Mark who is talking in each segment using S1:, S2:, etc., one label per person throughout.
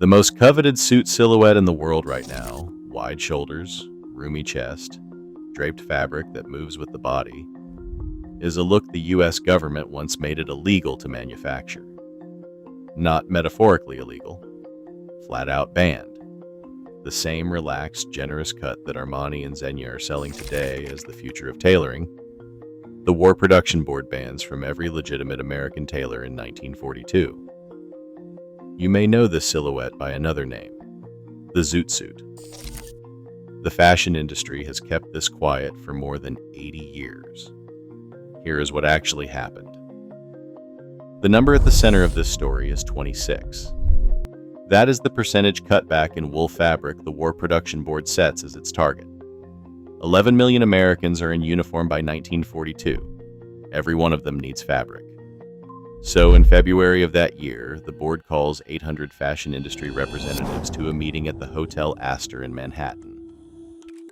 S1: The most coveted suit silhouette in the world right now, wide shoulders, roomy chest, draped fabric that moves with the body, is a look the US government once made it illegal to manufacture. Not metaphorically illegal, flat out banned. The same relaxed, generous cut that Armani and Zegna are selling today as the future of tailoring, the War Production Board bans from every legitimate American tailor in 1942. You may know this silhouette by another name, the zoot suit. The fashion industry has kept this quiet for more than 80 years. Here is what actually happened. The number at the center of this story is 26. That is the percentage cutback in wool fabric the War Production Board sets as its target. 11 million Americans are in uniform by 1942. Every one of them needs fabric. So in February of that year, the board calls 800 fashion industry representatives to a meeting at the Hotel Astor in Manhattan.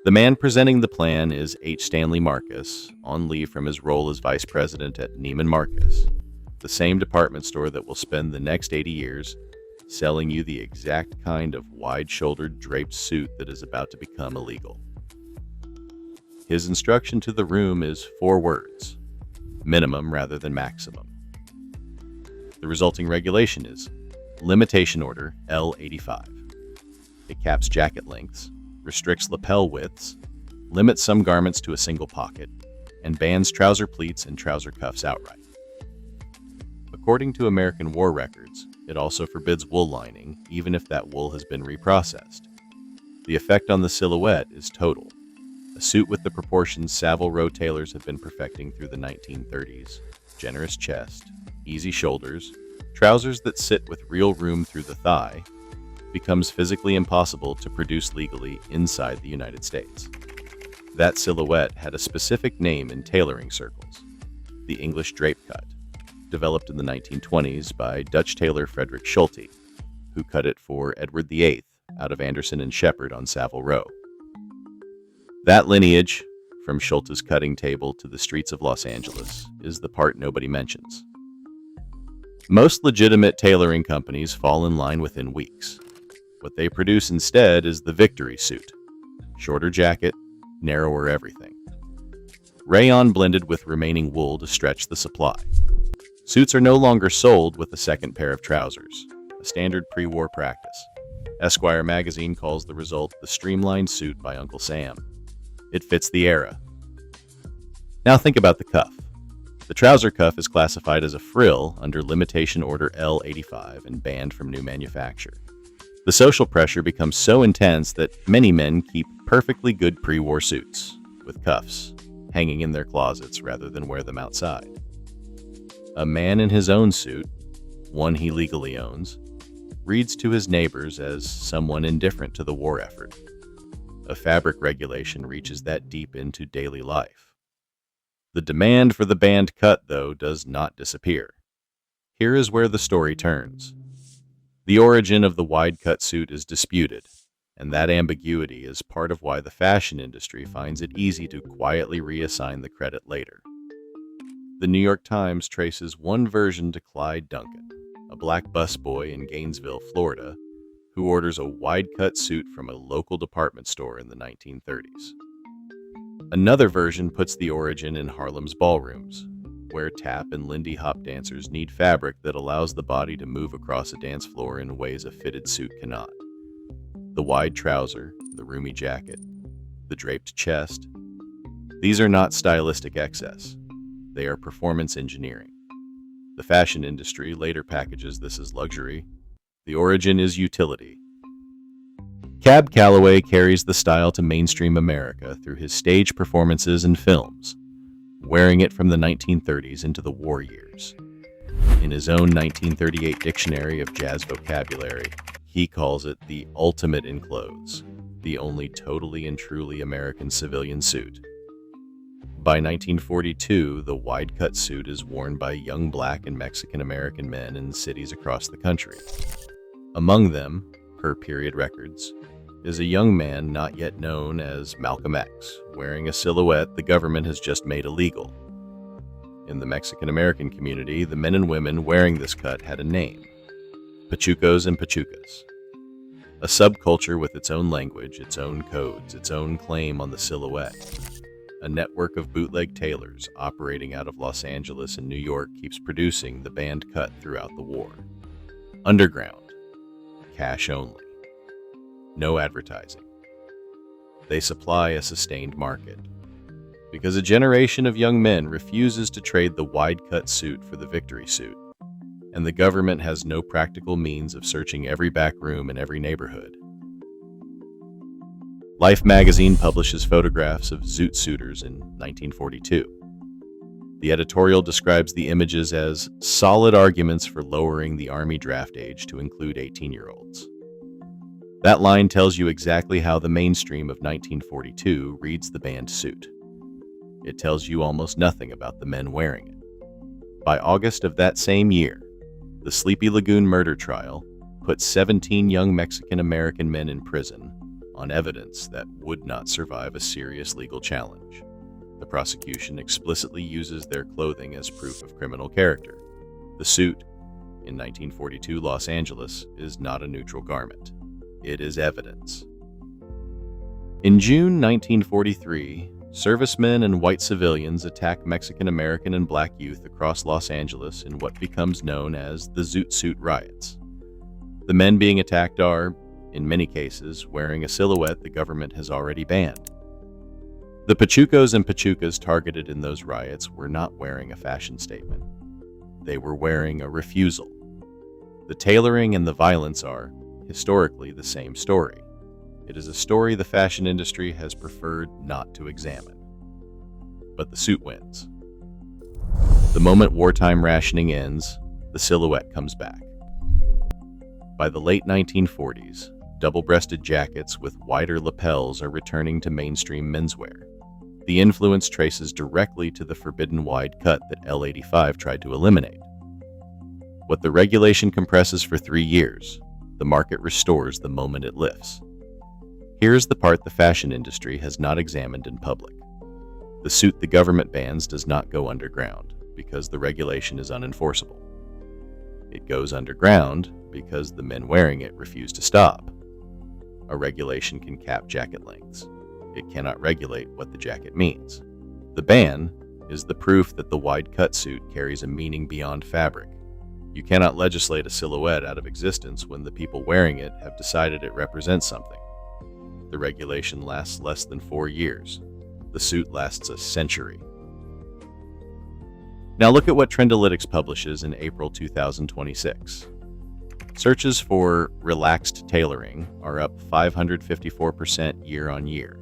S1: The man presenting the plan is H. Stanley Marcus, on leave from his role as vice president at Neiman Marcus, the same department store that will spend the next 80 years selling you the exact kind of wide-shouldered draped suit that is about to become illegal. His instruction to the room is 4 words, minimum rather than maximum. The resulting regulation is Limitation Order L85. It caps jacket lengths, restricts lapel widths, limits some garments to a single pocket, and bans trouser pleats and trouser cuffs outright. According to American war records, it also forbids wool lining, even if that wool has been reprocessed. The effect on the silhouette is total. A suit with the proportions Savile Row tailors have been perfecting through the 1930s. Generous chest, easy shoulders, trousers that sit with real room through the thigh, becomes physically impossible to produce legally inside the United States. That silhouette had a specific name in tailoring circles, the English drape cut, developed in the 1920s by Dutch tailor Frederick Schulte, who cut it for Edward VIII out of Anderson and Shepherd on Savile Row. That lineage, from Schulte's cutting table to the streets of Los Angeles, is the part nobody mentions. Most legitimate tailoring companies fall in line within weeks. What they produce instead is the victory suit. Shorter jacket, narrower everything. Rayon blended with remaining wool to stretch the supply. Suits are no longer sold with a second pair of trousers, a standard pre-war practice. Esquire magazine calls the result the streamlined suit by Uncle Sam. It fits the era. Now think about the cuff. The trouser cuff is classified as a frill under Limitation Order L85 and banned from new manufacture. The social pressure becomes so intense that many men keep perfectly good pre-war suits, with cuffs, hanging in their closets rather than wear them outside. A man in his own suit, one he legally owns, reads to his neighbors as someone indifferent to the war effort. A fabric regulation reaches that deep into daily life. The demand for the banned cut, though, does not disappear. Here is where the story turns. The origin of the wide-cut suit is disputed, and that ambiguity is part of why the fashion industry finds it easy to quietly reassign the credit later. The New York Times traces one version to Clyde Duncan, a black busboy in Gainesville, Florida, who orders a wide-cut suit from a local department store in the 1930s. Another version puts the origin in Harlem's ballrooms, where tap and Lindy Hop dancers need fabric that allows the body to move across a dance floor in ways a fitted suit cannot. The wide trouser, the roomy jacket, the draped chest, these are not stylistic excess. They are performance engineering. The fashion industry later packages this as luxury. The origin is utility. Cab Calloway carries the style to mainstream America through his stage performances and films, wearing it from the 1930s into the war years. In his own 1938 dictionary of jazz vocabulary, he calls it the ultimate in clothes, the only totally and truly American civilian suit. By 1942, the wide-cut suit is worn by young black and Mexican American men in cities across the country. Among them, per period records, is a young man not yet known as Malcolm X, wearing a silhouette the government has just made illegal. In the Mexican-American community, the men and women wearing this cut had a name: Pachucos and Pachucas. A subculture with its own language, its own codes, its own claim on the silhouette. A network of bootleg tailors operating out of Los Angeles and New York keeps producing the band cut throughout the war. Underground. Cash only. No advertising. They supply a sustained market. Because a generation of young men refuses to trade the wide-cut suit for the victory suit, and the government has no practical means of searching every back room in every neighborhood. Life magazine publishes photographs of zoot suiters in 1942. The editorial describes the images as solid arguments for lowering the Army draft age to include 18-year-olds. That line tells you exactly how the mainstream of 1942 reads the band suit. It tells you almost nothing about the men wearing it. By August of that same year, the Sleepy Lagoon murder trial put 17 young Mexican-American men in prison on evidence that would not survive a serious legal challenge. The prosecution explicitly uses their clothing as proof of criminal character. The suit, in 1942 Los Angeles, is not a neutral garment. It is evidence. In June 1943, servicemen and white civilians attack Mexican-American and black youth across Los Angeles in what becomes known as the Zoot Suit Riots. The men being attacked are, in many cases, wearing a silhouette the government has already banned. The Pachucos and Pachucas targeted in those riots were not wearing a fashion statement. They were wearing a refusal. The tailoring and the violence are, historically, the same story. It is a story the fashion industry has preferred not to examine. But the suit wins. The moment wartime rationing ends, the silhouette comes back. By the late 1940s, double-breasted jackets with wider lapels are returning to mainstream menswear. The influence traces directly to the forbidden wide cut that L85 tried to eliminate. What the regulation compresses for 3 years, the market restores the moment it lifts. Here's the part the fashion industry has not examined in public. The suit the government bans does not go underground because the regulation is unenforceable. It goes underground because the men wearing it refuse to stop. A regulation can cap jacket lengths. It cannot regulate what the jacket means. The ban is the proof that the wide-cut suit carries a meaning beyond fabric. You cannot legislate a silhouette out of existence when the people wearing it have decided it represents something. The regulation lasts less than 4 years. The suit lasts a century. Now look at what Trendalytics publishes in April 2026. Searches for relaxed tailoring are up 554% year-on-year.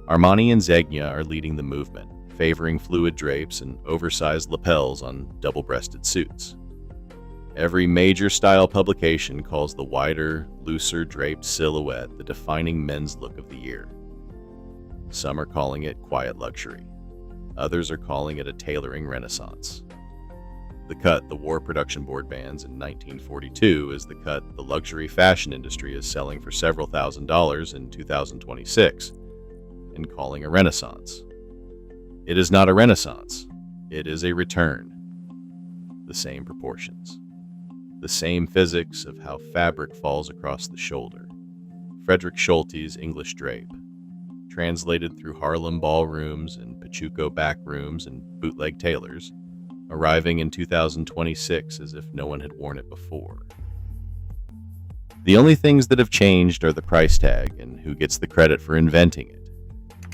S1: Armani and Zegna are leading the movement, favoring fluid drapes and oversized lapels on double-breasted suits. Every major style publication calls the wider, looser draped silhouette the defining men's look of the year. Some are calling it quiet luxury. Others are calling it a tailoring renaissance. The cut the War Production Board bans in 1942 is the cut the luxury fashion industry is selling for several $1,000s in 2026 and calling a renaissance. It is not a renaissance. It is a return. The same proportions. The same physics of how fabric falls across the shoulder. Frederick Schulte's English drape. Translated through Harlem ballrooms and Pachuco back rooms and bootleg tailors, arriving in 2026 as if no one had worn it before. The only things that have changed are the price tag and who gets the credit for inventing it.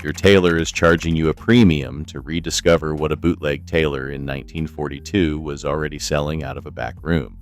S1: Your tailor is charging you a premium to rediscover what a bootleg tailor in 1942 was already selling out of a back room.